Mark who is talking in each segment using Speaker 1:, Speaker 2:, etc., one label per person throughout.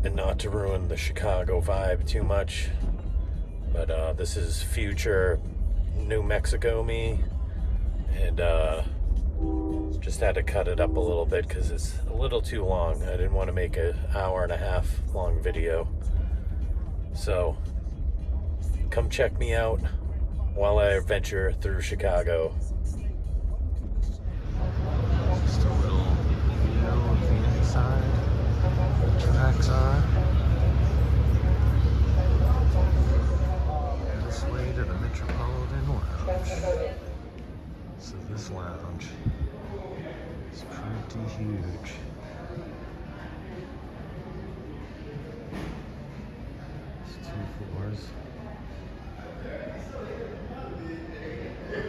Speaker 1: and not to ruin the Chicago vibe too much, but this is future New Mexico me, and just had to cut it up a little bit because it's a little too long. I didn't want to make an hour and a half long video. So come check me out while I venture through Chicago.
Speaker 2: Just a little view of the inside where the tracks are. And this way to the Metropolitan Lounge. So this lounge is pretty huge. It's 2 floors. I'm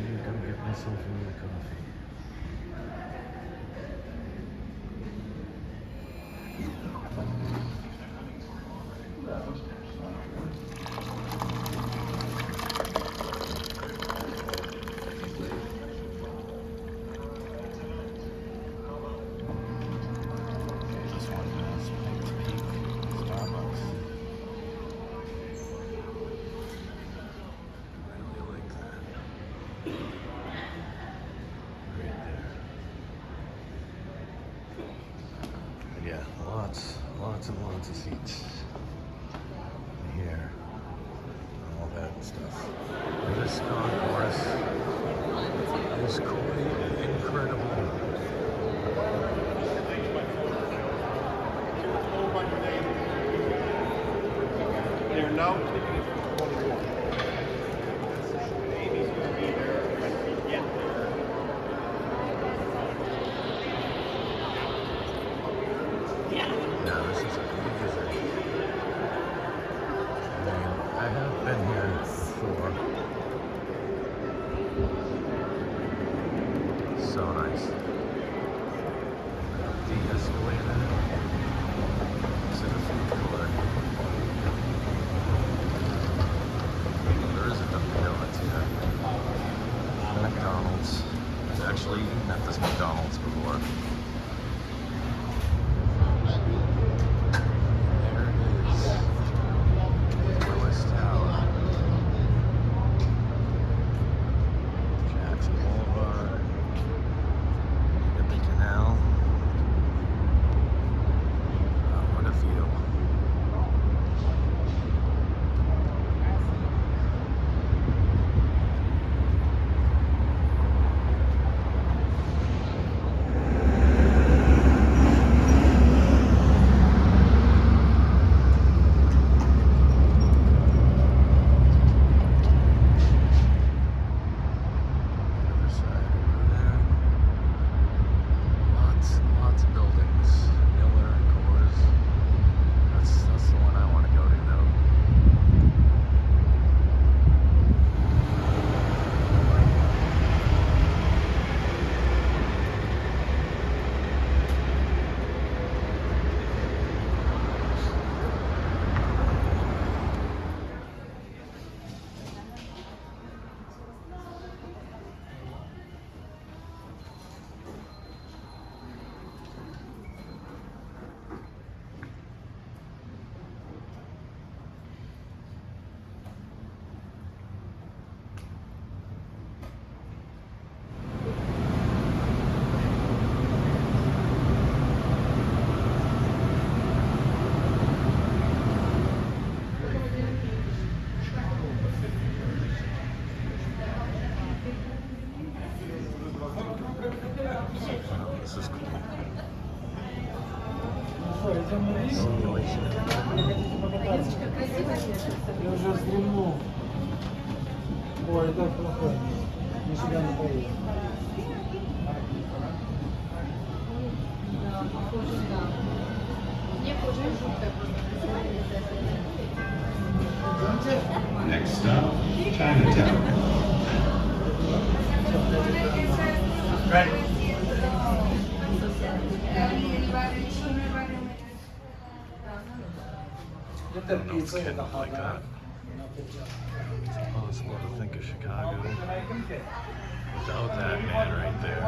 Speaker 2: gonna go get myself another coffee. This one has Pikes Peak Starbucks. Really like that. Right there. But yeah, lots and lots of seats here. All that stuff. This concourse is quite incredible.
Speaker 3: They're now typically for 21. Amy's gonna be there when we get there.
Speaker 2: Yeah, this is amazing. I mean, I have been here before. So nice. The escalator to the food court. There is a Dunkin' Donuts here. McDonald's. I've actually eaten at this McDonald's before. There it is. Willis Tower. Jackson Boulevard. Get the canal. What a view. Other side over there. Lots of buildings. Miller and Coors. That's the one I want to go to though. This is cool. Simulation.
Speaker 4: Eu já estou Ой, так плохо. Нифига не поедет.
Speaker 5: Next stop, Chinatown.
Speaker 3: Right.
Speaker 2: I don't know if it's getting up like that. It's impossible to think of Chicago without that man right there.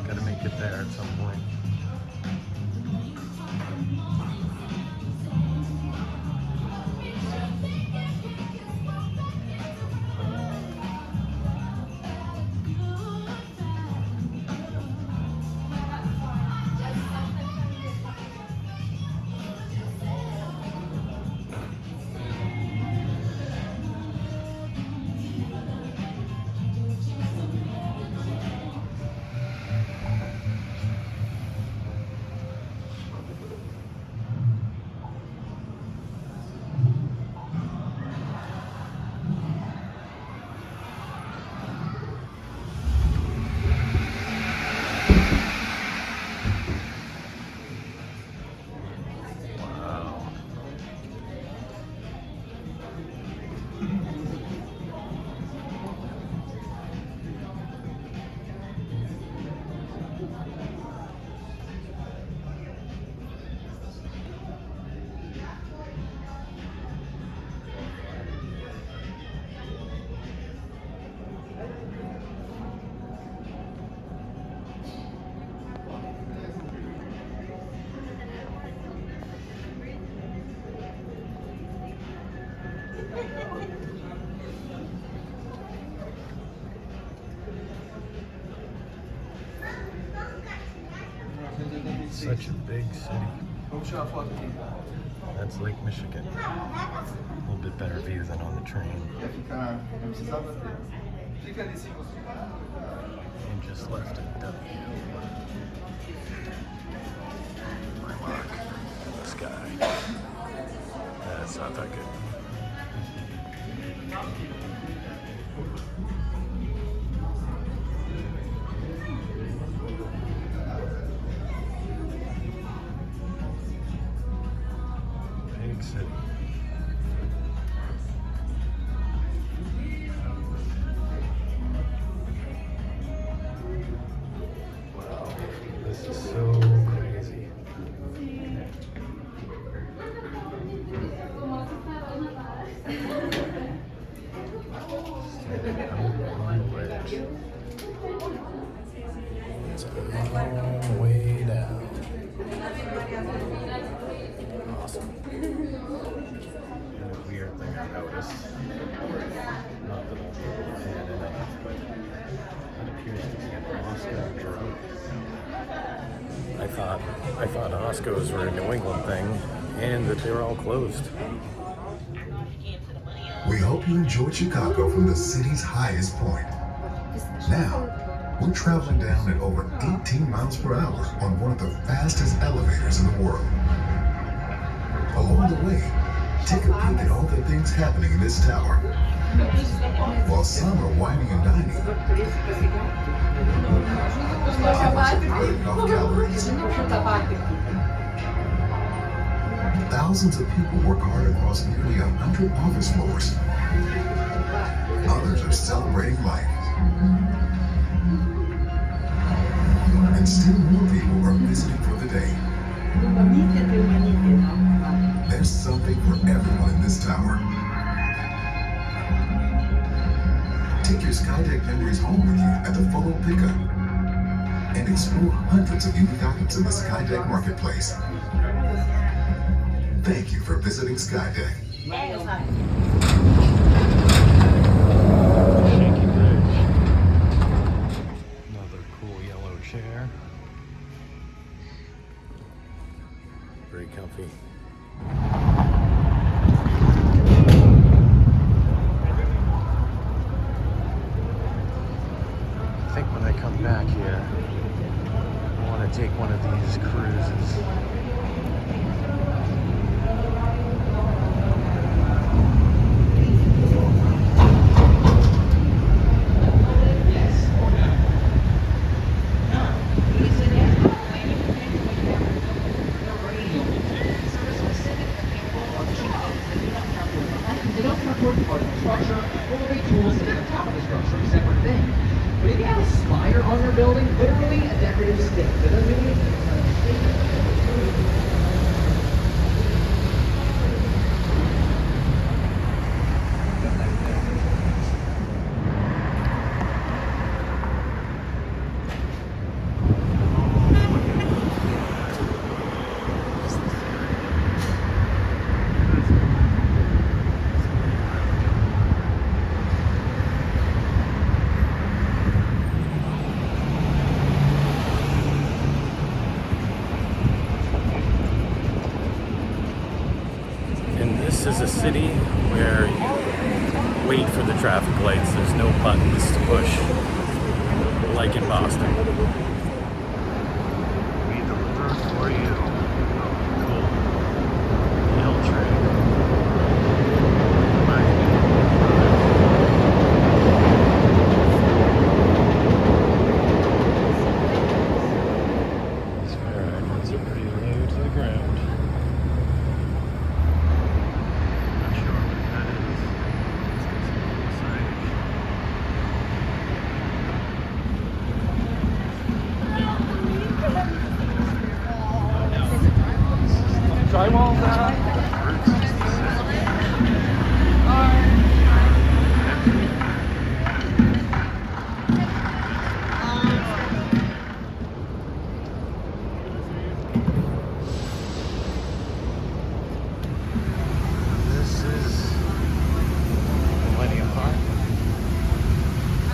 Speaker 2: Gotta make it there at some point. Such a big city. That's Lake Michigan. A little bit better view than on the train. And just left at W. My luck. This guy. That's not that good. Big city. Wow, this is so crazy. Standing out on the ledge. It's a long way down. Awesome. And a weird thing I noticed, not that I'll be able to pan it up, but that appears to be an Osco drug. I thought Oscos were a New England thing, and that they were all closed.
Speaker 6: We hope you enjoyed Chicago from the city's highest point. Now, we're traveling down at over 18 miles per hour on one of the fastest elevators in the world. Along the way, take a peek at all the things happening in this tower. While some are whining and dining, others are burning off calories. Thousands of people work hard across nearly 100 office floors. Others are celebrating life. And still more people are visiting for the day. There's something for everyone in this tower. Take your Skydeck memories home with you at the photo pickup and explore hundreds of unique items in the Skydeck marketplace. Thank you for visiting Skydeck.
Speaker 2: Shaky bridge. Another cool yellow chair.
Speaker 1: Very comfy.
Speaker 2: I think when I come back here, I want to take one of these cruises.
Speaker 1: is a city where you wait for the traffic lights. There's no buttons to push, like in Boston.
Speaker 2: We deliver for you. Cool. Mail train. These fire hydrants are pretty low to the ground. Not sure what that is. Let's get some little signage.
Speaker 4: Drywall that?
Speaker 2: Route 66. This is Millennium Park.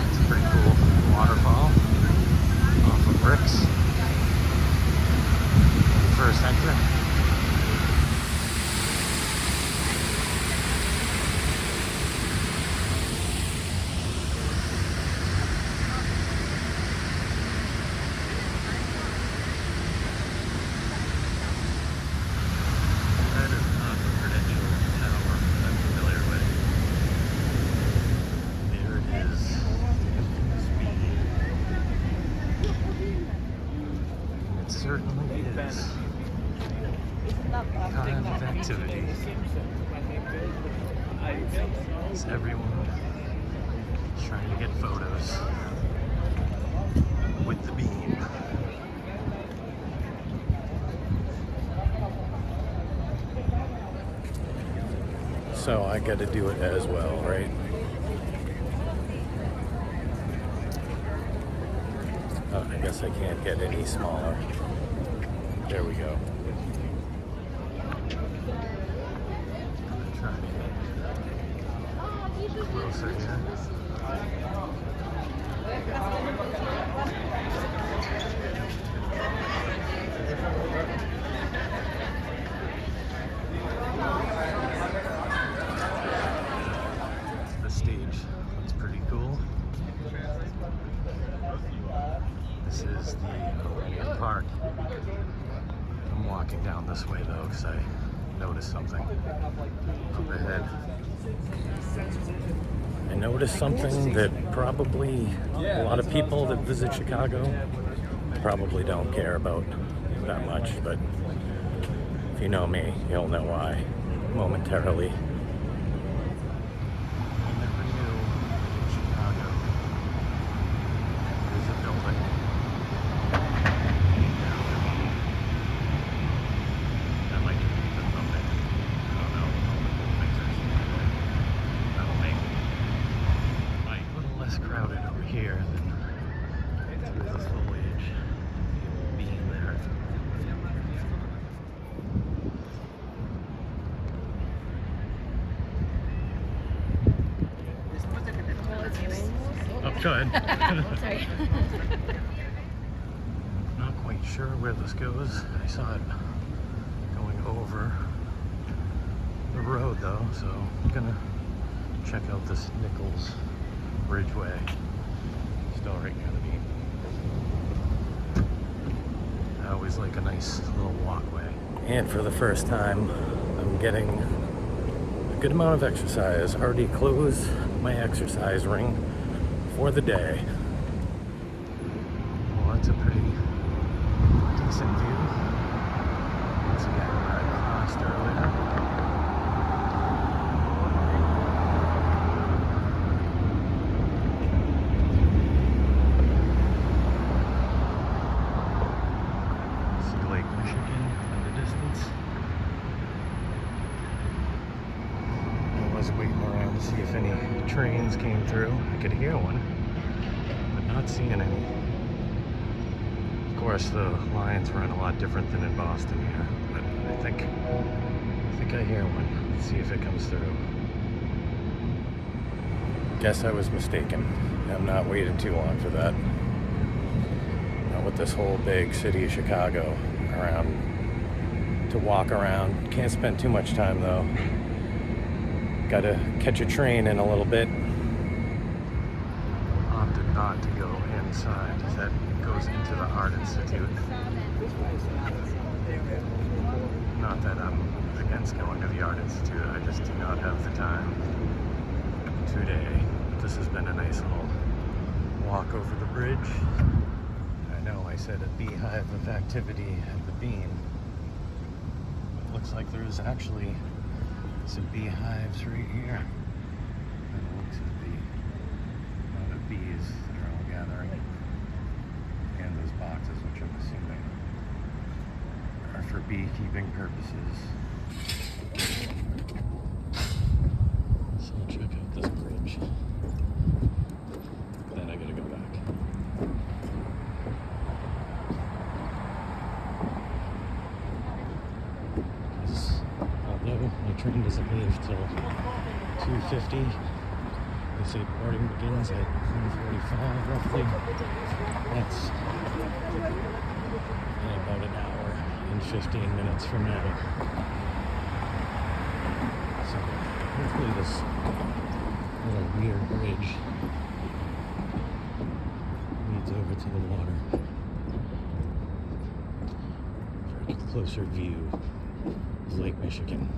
Speaker 2: It's a pretty cool waterfall off of bricks. First enter. That is not the Prudential Tower I'm familiar with. There it is. It certainly is. Kind of activity. It's everyone trying to get photos with the beam.
Speaker 1: So I got to do it as well, right? Oh, I guess I can't get any smaller. There we go.
Speaker 2: Try to get closer here. The stage looks pretty cool. This is the Millennium Park. I'm walking down this way though because I noticed something up ahead.
Speaker 1: I noticed something that probably a lot of people that visit Chicago probably don't care about that much, but if you know me, you'll know why momentarily.
Speaker 2: I never knew in Chicago there's a building that might just be the thumbnail. I don't know. Pictures. That'll make life a little less crowded over here than through the foliage being there. Oh, go ahead.
Speaker 7: Sorry.
Speaker 2: Not quite sure where this goes. I saw it going over the road though, so I'm gonna check out this Nichols Bridgeway. Still right near the beam. I always like a nice little walkway.
Speaker 1: And for the first time, I'm getting a good amount of exercise. Already closed my exercise ring for the day.
Speaker 2: Well, that's a pretty decent view. Once again, where I crossed earlier. See Lake Michigan in the distance. I was waiting around to see if any trains came through. I could hear one, but not seeing any. Of course, the lines run a lot different than in Boston here, but I think I hear one. Let's see if it comes through.
Speaker 1: Guess I was mistaken. I'm not waiting too long for that. Now with this whole big city of Chicago around to walk around. Can't spend too much time though. Gotta catch a train in a little bit.
Speaker 2: Opted not to go inside. That goes into the Art Institute. Not that I'm against going to the Art Institute, I just do not have the time today. This has been a nice little walk over the bridge. I know I said a beehive of activity at the beam. It looks like there's actually some beehives right here. And it looks to be a lot of bees that are all gathering. And those boxes, which I'm assuming are for beekeeping purposes. So I'll check out this bridge. Then I gotta go back. Because although my train doesn't leave till 2:50, they say boarding begins at 1:45 roughly. That's in about an hour and 15 minutes from now. So hopefully this little weird bridge leads over to the water for a closer view of Lake Michigan.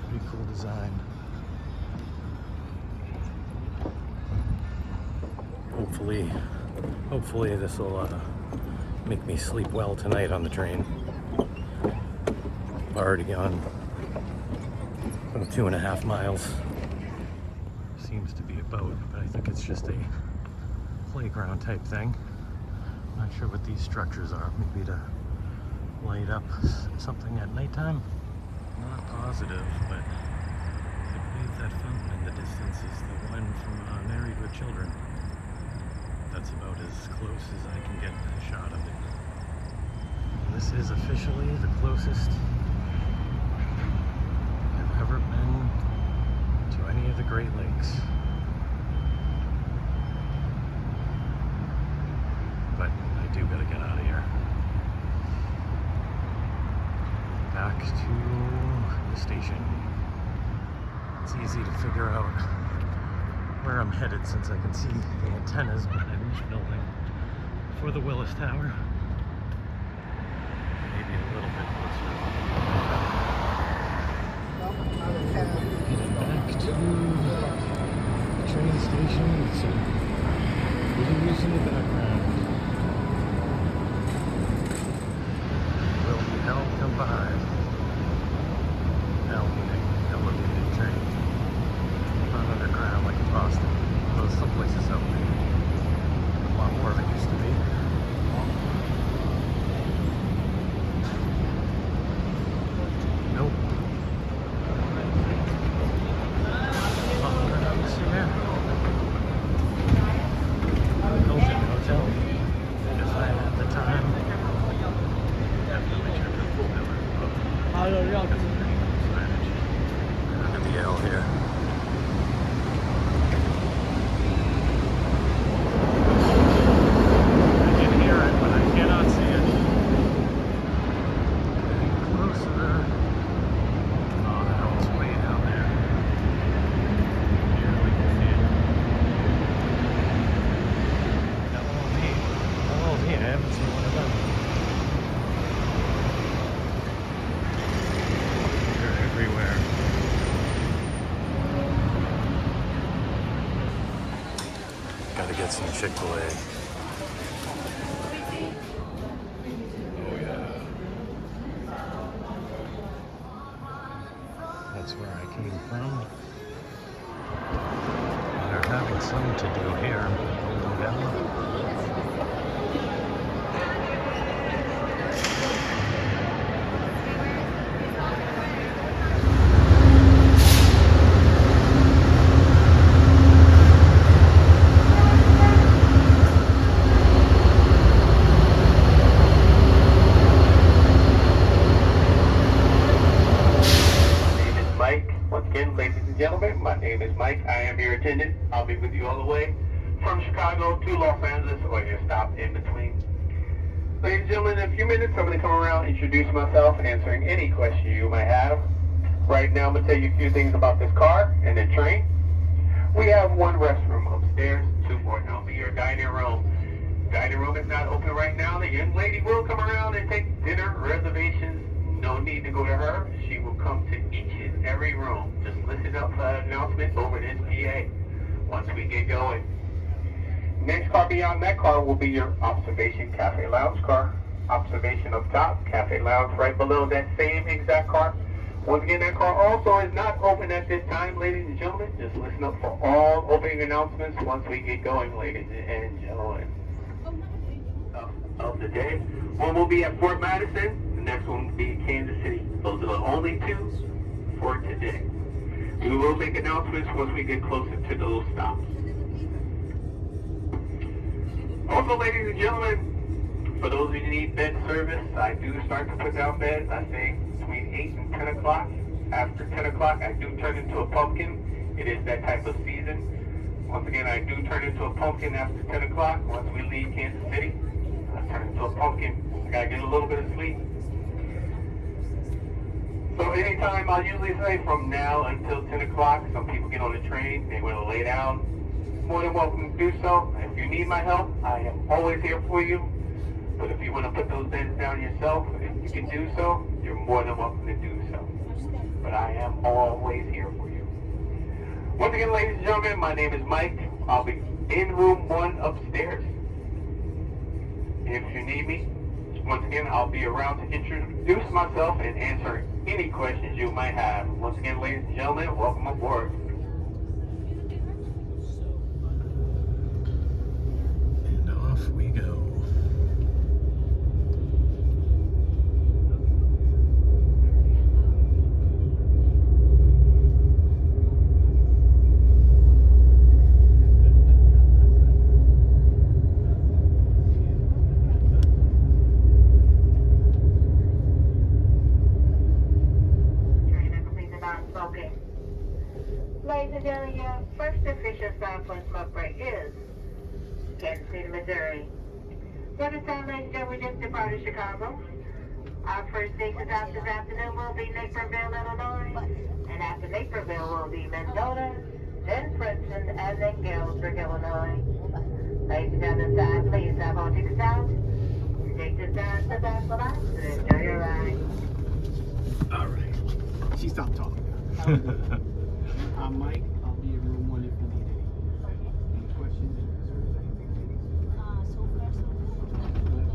Speaker 2: Pretty cool design. Hopefully this will make me sleep well tonight on the train. I've already gone about 2.5 miles. Seems to be a boat, but I think it's just a playground type thing. Not sure what these structures are. Maybe to light up something at nighttime. Not positive, but I believe that fountain in the distance is the one from Married with Children. That's about as close as I can get a shot of it. This is officially the closest I've ever been to any of the Great Lakes. But I do gotta get out of here. Back to the station. It's easy to figure out where I'm headed since I can see the antennas behind this building for the Willis Tower. Maybe a little bit closer. Getting back to the train station with some videos in the background. Will the hell come by? Hell meaning elevated train. Not underground like in Boston. Though some places have a lot more of it used to be. Nope. Undergrounds here. Hilton Hotel. If I had the time, definitely check out the tower. Look at the L here. Gotta get some Chick-fil-A. Oh yeah. That's where I came from. They're having some to do here in Golden Valley.
Speaker 3: Mike. Once again, ladies and gentlemen, my name is Mike. I am your attendant. I'll be with you all the way from Chicago to Los Angeles or your stop in between. Ladies and gentlemen, in a few minutes, I'm going to come around, introduce myself, answering any question you might have. Right now, I'm going to tell you a few things about this car and the train. We have one restroom upstairs, 2 more. Now, be your dining room. Dining room is not open right now. The young lady will come around and take dinner reservations. No need to go to her. She will come to each and every room. Just listen up for an announcement over this PA once we get going. Next car beyond that car will be your observation cafe lounge car. Observation up top, cafe lounge right below that same exact car. Once again, that car also is not open at this time, ladies and gentlemen. Just listen up for all opening announcements once we get going, ladies and gentlemen. Of the day. One will be at Fort Madison. The next one will be Kansas City. Those are the only 2 for today. We will make announcements once we get closer to those stops. Also, ladies and gentlemen, for those of you who need bed service, I do start to put down beds, I say, between 8 and 10 o'clock. After 10 o'clock, I do turn into a pumpkin. It is that type of season. Once again, I do turn into a pumpkin after 10 o'clock. Once we leave Kansas City, I turn into a pumpkin. I gotta get a little bit of sleep. So anytime, I usually say from now until 10 o'clock, some people get on the train, they want to lay down. More than welcome to do so. If you need my help, I am always here for you. But if you want to put those beds down yourself, if you can do so, you're more than welcome to do so. But I am always here for you. Once again, ladies and gentlemen, my name is Mike. I'll be in room 1 upstairs. If you need me, once again, I'll be around to introduce myself and answer any questions you might have. Once again, ladies and gentlemen, welcome aboard.
Speaker 2: And off we go.
Speaker 7: Ladies and gentlemen, your first official stop for smoke break is Kansas City, Missouri. For this time, ladies and gentlemen, we just departed Chicago. Our first station stop this afternoon will be Naperville, Illinois. And after Naperville will be Mendota, then Princeton, and then Galesburg, Illinois. Ladies and gentlemen, time, please have all tickets out. Take this down to the back of the box and enjoy your ride.
Speaker 2: All right.
Speaker 8: She stopped talking. I'm Mike. I'll be in room 1 if you need any questions.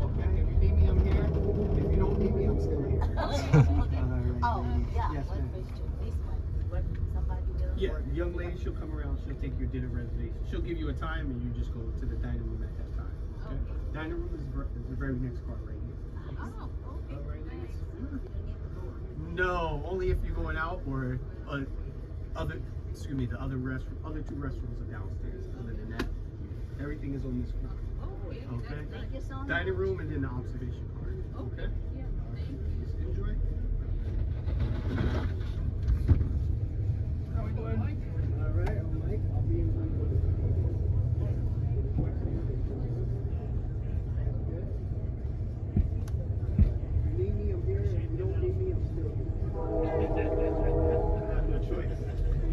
Speaker 8: Okay, if you need me, I'm here. If you don't need me, I'm still here. Yes, ma'am. Yeah, young lady, she'll come around. She'll take your dinner reservation. She'll give you a time, and you just go to the dining room at that time. Okay? Dining room is the very next car right here. All right, ladies. No, only if you're going out or the other 2 restrooms are downstairs. Other than that, everything is on this floor. Okay? Dining room and then the observation car. Okay? Just enjoy. How we doing? All right, I'm Mike. I'll be in room 1. If you need me, I'm here. If you don't need me, I'm still here. I have no choice.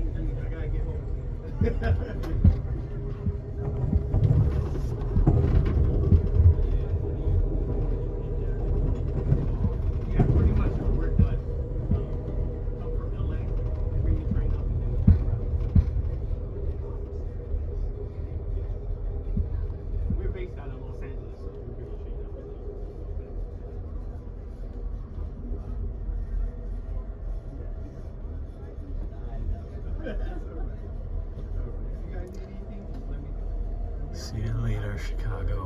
Speaker 8: I gotta get home. Yeah, pretty much we're done. Come from LA, bring the train up and then we turn around. We're based out of Los Angeles, so we're gonna change up. That's all right. You guys need anything? Just let me know.
Speaker 2: See you later, Chicago.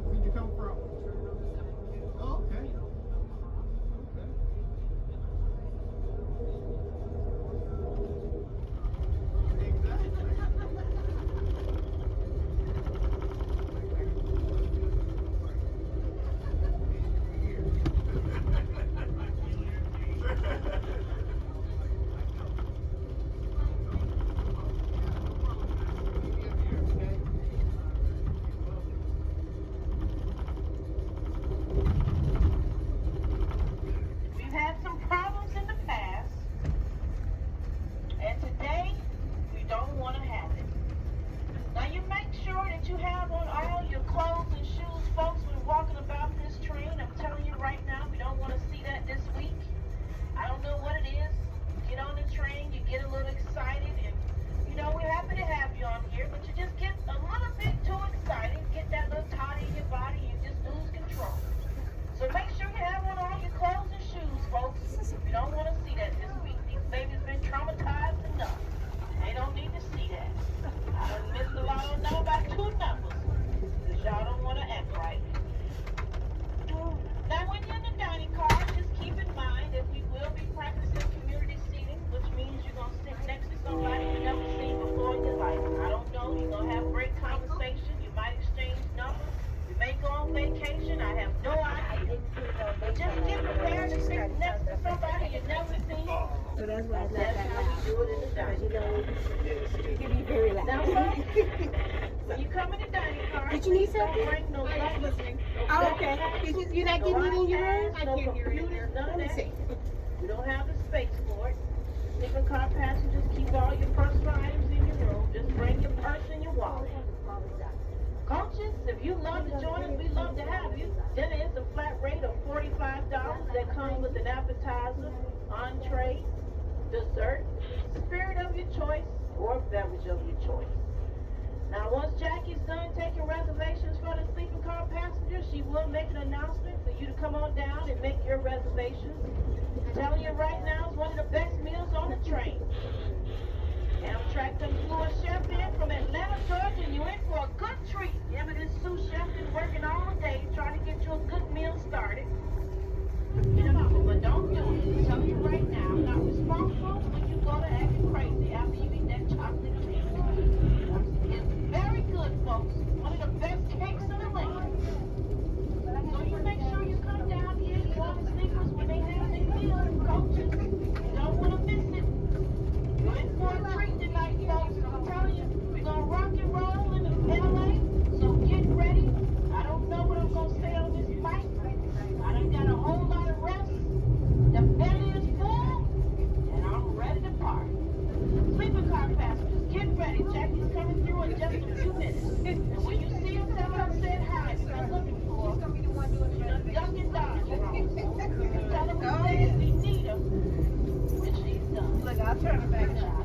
Speaker 8: Where'd you come from? Oh, okay.
Speaker 9: You can be very loud.
Speaker 7: Now, when you come in the dining car,
Speaker 9: Did you need something?
Speaker 7: bring no listening.
Speaker 9: Oh, okay. You're not getting it in your room? I can't hear it.
Speaker 7: None of
Speaker 9: Let me
Speaker 7: that.
Speaker 9: see.
Speaker 7: We don't have the space for it. Sleeping car passengers, keep all your personal items in your room. Just bring your purse and your wallet. Coaches, if you love to join us, we love to have you. Dinner is a flat rate of $45 that comes with an appetizer, entree, dessert, spirit of your choice, or beverage of your choice. Now, once Jackie's done taking reservations for the sleeping car passengers, she will make an announcement for you to come on down and make your reservations. Telling you right now, it's one of the best meals on the train. Amtrak done flew a chef in from Atlanta, Georgia, and you're in for a good treat. Him and his sous chef been working all day trying to get you a good meal started. But don't do it. I'm telling you right now, I'm not responsible when you go to acting crazy after you eat that chocolate cake. It's very good, folks. One of the best cakes in the land. So you make sure you come down here and join the sleepers when they have their meal, coaches. You don't want to miss it. You're in for a treat tonight, folks. I'm telling you, we're going to rock and roll in LA. So get ready. I don't know what I'm going to say on this mic. I done got a whole lot of rest. The belly is full, and I'm ready to party. Sleeping car passengers, get ready. Jackie's coming through in just a few minutes. And when you see her, tell her I said hi. You've been looking for her. She's done duck and dodge. Tell her we said we need her. And she's done. Look, I'll turn her back now.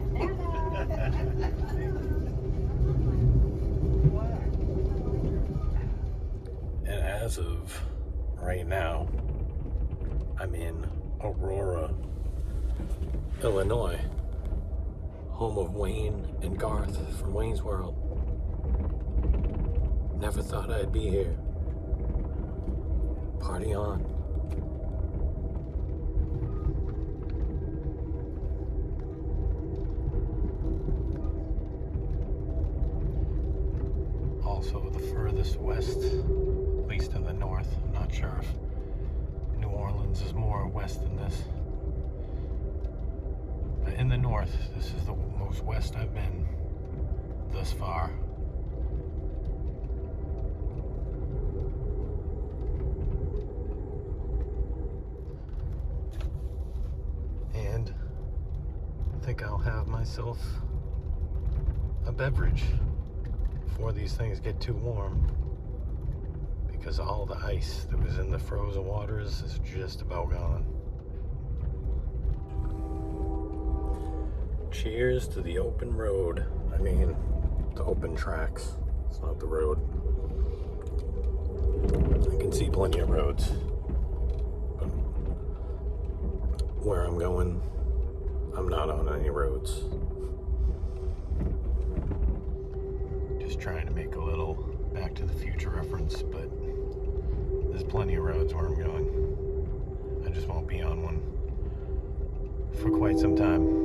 Speaker 1: And as of right now, I'm in Aurora, Illinois, home of Wayne and Garth from Wayne's World. Never thought I'd be here. Party on. Also the furthest west, at least in the north. I'm not sure if New Orleans is more west than this. But in the north, this is the most west I've been thus far. And I think I'll have myself a beverage before these things get too warm, because all the ice that was in the frozen waters is just about gone. Cheers to the open road. I mean, the open tracks. It's not the road. I can see plenty of roads, but where I'm going, I'm not on any roads. Just trying to make a little Back to the Future reference, but there's plenty of roads where I'm going. I just won't be on one for quite some time.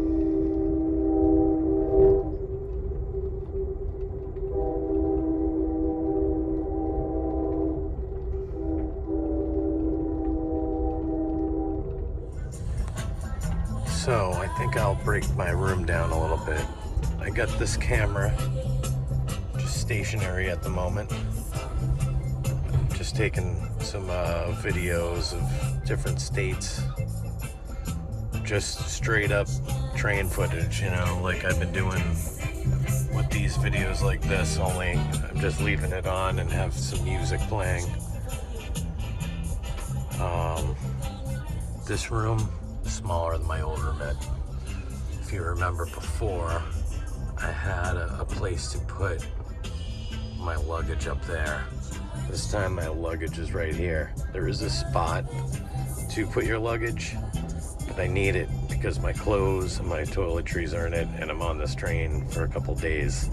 Speaker 1: So I think I'll break my room down a little bit. I got this camera just stationary at the moment. Just taking some videos of different states. Just straight up train footage, you know, like I've been doing with these videos like this, only I'm just leaving it on and have some music playing. This room is smaller than my old room. If you remember before, I had a place to put my luggage up there. This time my luggage is right here. There is a spot to put your luggage, but I need it because my clothes and my toiletries are in it, and I'm on this train for a couple days.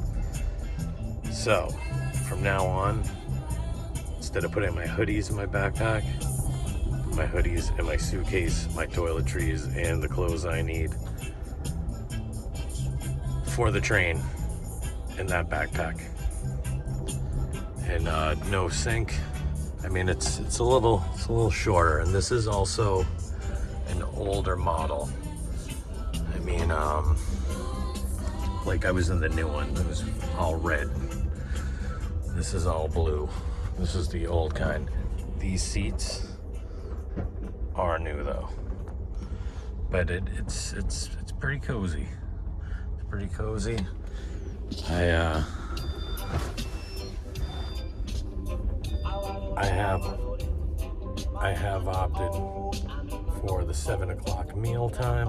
Speaker 1: So from now on, instead of putting my hoodies in my backpack, my hoodies in my suitcase, my toiletries, and the clothes I need for the train in that backpack. And no sink. I mean, it's a little shorter, and this is also an older model. I mean, look like I was in the new one. It was all red. This is all blue. This is the old kind. These seats are new though, but it's pretty cozy. It's pretty cozy. I have opted for the 7 o'clock meal time.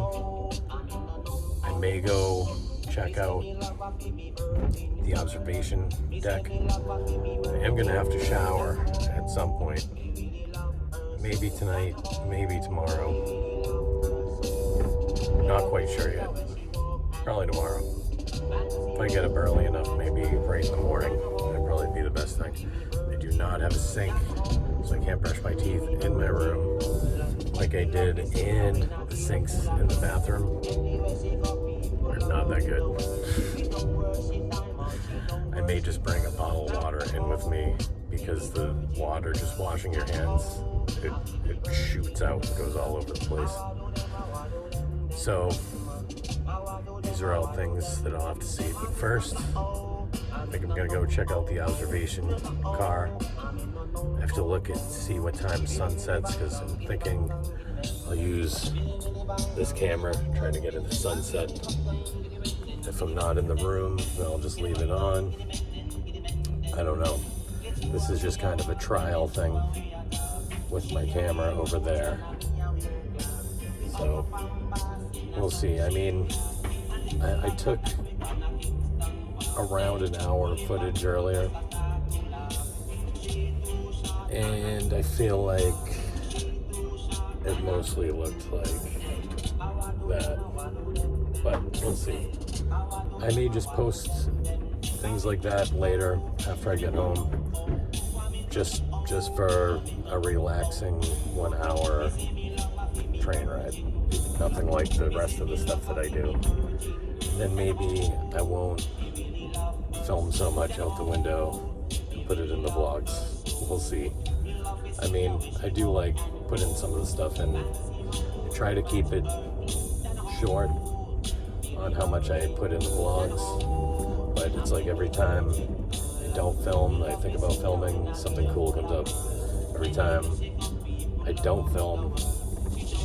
Speaker 1: I may go check out the observation deck. I am gonna have to shower at some point. Maybe tonight, maybe tomorrow. Not quite sure yet. Probably tomorrow. If I get up early enough, maybe right in the morning, that'd probably be the best thing. I do not have a sink, so I can't brush my teeth in my room like I did, and the sinks in the bathroom are not that good. I may just bring a bottle of water in with me because the water just washing your hands, it shoots out, it goes all over the place. So these are all things that I'll have to see. But first, I think I'm gonna go check out the observation car. I have to look and see what time sun sets because I'm thinking I'll use this camera, trying to get in the sunset. If I'm not in the room, then I'll just leave it on. I don't know. This is just kind of a trial thing with my camera over there. So we'll see. I mean, I took around an hour of footage earlier, and I feel like it mostly looked like that, but we'll see. I may just post things like that later after I get home, just for a relaxing 1 hour train ride. Nothing like the rest of the stuff that I do. Then maybe I won't film so much out the window and put it in the vlogs. We'll see. I mean, I do like putting some of the stuff in. I try to keep it short on how much I put in the vlogs, but it's like every time I don't film, I think about filming, something cool comes up. Every time I don't film,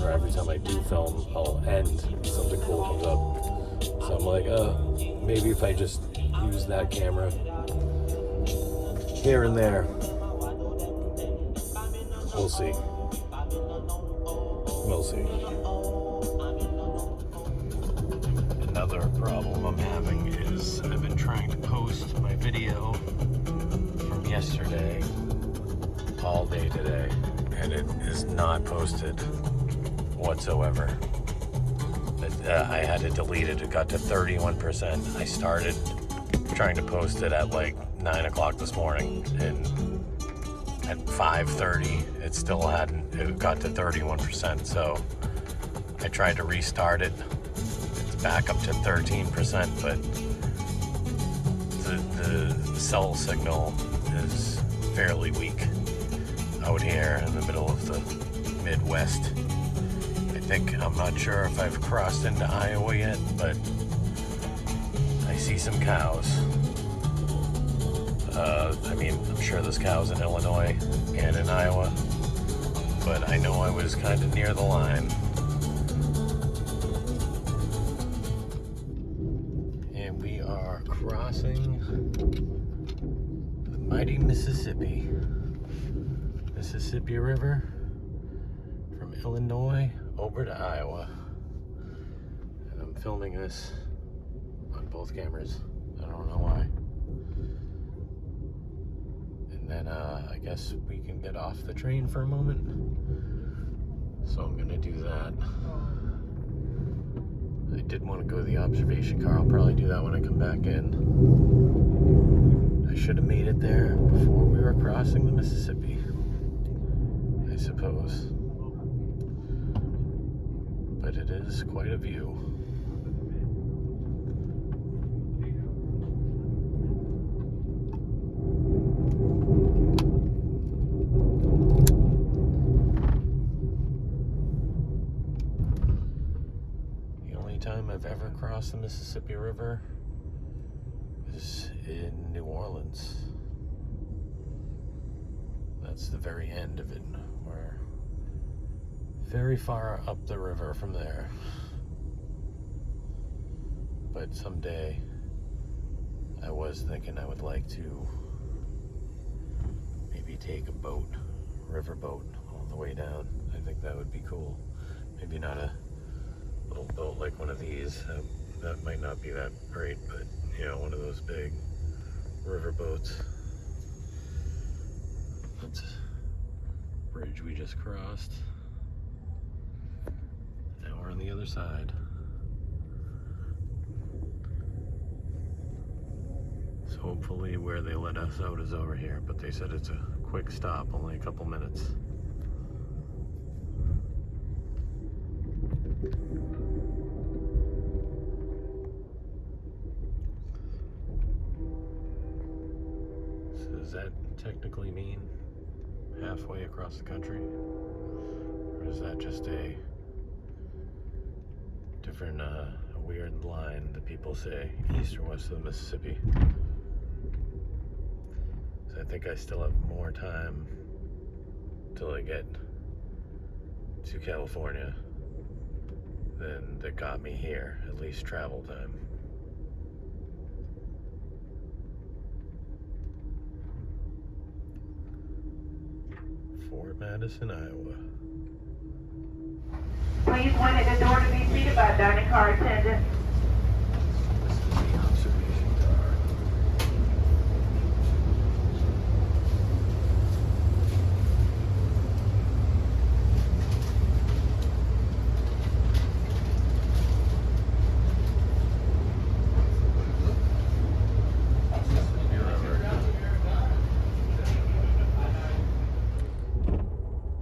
Speaker 1: or every time I do film, I'll end, something cool comes up. So I'm like, maybe if I just use that camera here and there, we'll see. We'll see. Another problem I'm having is I've been trying to post my video from yesterday all day today, and it is not posted whatsoever. I had to delete it. It got to 31%. I started trying to post it at like 9 o'clock this morning, and at 5:30 it still hadn't, it got to 31%. So I tried to restart it. It's back up to 13%, but the cell signal is fairly weak out here in the middle of the Midwest. I'm not sure if I've crossed into Iowa yet, but I see some cows. I mean, I'm sure there's cows in Illinois and in Iowa, but I know I was kind of near the line. And we are crossing the mighty Mississippi River from Illinois over to Iowa, and I'm filming this on both cameras. I don't know why. And then I guess we can get off the train for a moment. So I'm gonna do that. I did want to go to the observation car. I'll probably do that when I come back in. I should have made it there before we were crossing the Mississippi, I suppose. But it is quite a view. The only time I've ever crossed the Mississippi River is in New Orleans. That's the very end of it. We're very far up the river from there. But someday I was thinking I would like to maybe take a boat, river boat, all the way down. I think that would be cool. Maybe not a little boat like one of these. That might not be that great, but you know, one of those big river boats. That's a bridge we just crossed. Now we're on the other side. So hopefully where they let us out is over here, but they said it's a quick stop, only a couple minutes. So does that technically mean halfway across the country? Or is that just a different, a weird line that people say, east or west of the Mississippi? So I think I still have more time till I get to California than that got me here, at least travel time. Fort Madison, Iowa.
Speaker 7: Please wait at the door to be seated by a dining car attendant.
Speaker 1: This is the observation tower.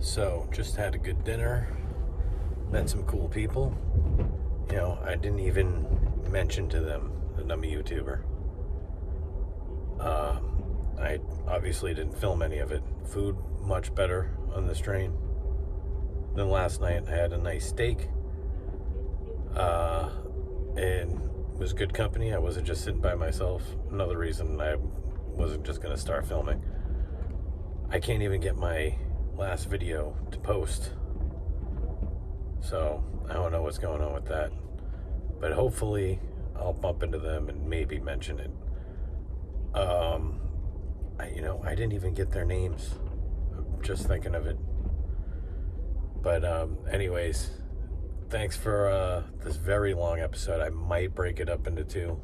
Speaker 1: So, just had a good dinner, met some cool people. You know, I didn't even mention to them that I'm a YouTuber. I obviously didn't film any of it. Food much better on this train than last night. I had a nice steak, and it was good company. I wasn't just sitting by myself. Another reason I wasn't just gonna start filming. I can't even get my last video to post, so I don't know what's going on with that, but hopefully I'll bump into them and maybe mention it. I didn't even get their names. I'm just thinking of it. But anyways, thanks for this very long episode. I might break it up into two.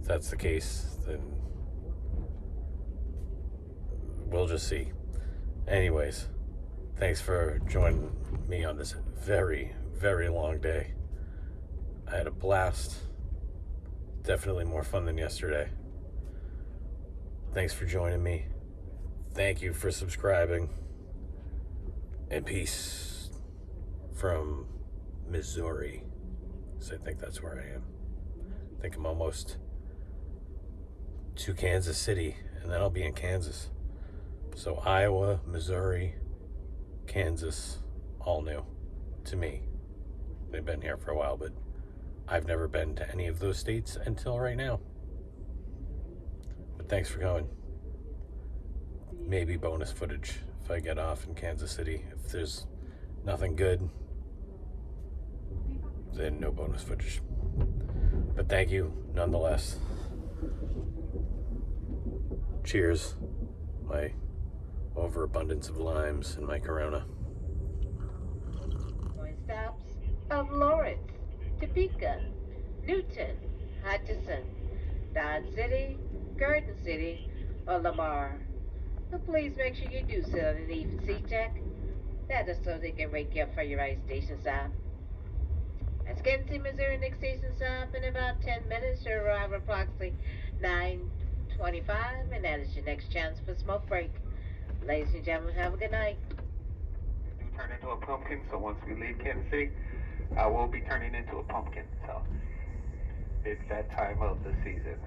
Speaker 1: If that's the case, then we'll just see. Anyways, thanks for joining me on this very, very long day. I had a blast. Definitely more fun than yesterday. Thanks for joining me. Thank you for subscribing. And peace from Missouri. So I think that's where I am. I think I'm almost to Kansas City, and then I'll be in Kansas. So Iowa, Missouri, Kansas, all new to me. They've been here for a while, but I've never been to any of those states until right now. But thanks for coming. Maybe bonus footage if I get off in Kansas City. If there's nothing good, then no bonus footage. But thank you nonetheless. Cheers. My overabundance of limes in my Corona.
Speaker 7: Stops of Lawrence, Topeka, Newton, Hutchinson, Dodge City, Garden City, or Lamar. But please make sure you do sit on an even seat check. That is so they can wake you up for your ice station stop. At Kansas City, Missouri, next station stop in about 10 minutes. You'll arrive approximately 9:25, and that is your next chance for smoke break. Ladies and gentlemen, have a good night.
Speaker 3: We do turn into a pumpkin, so once we leave Kansas City, I will be turning into a pumpkin. So it's that time of the season.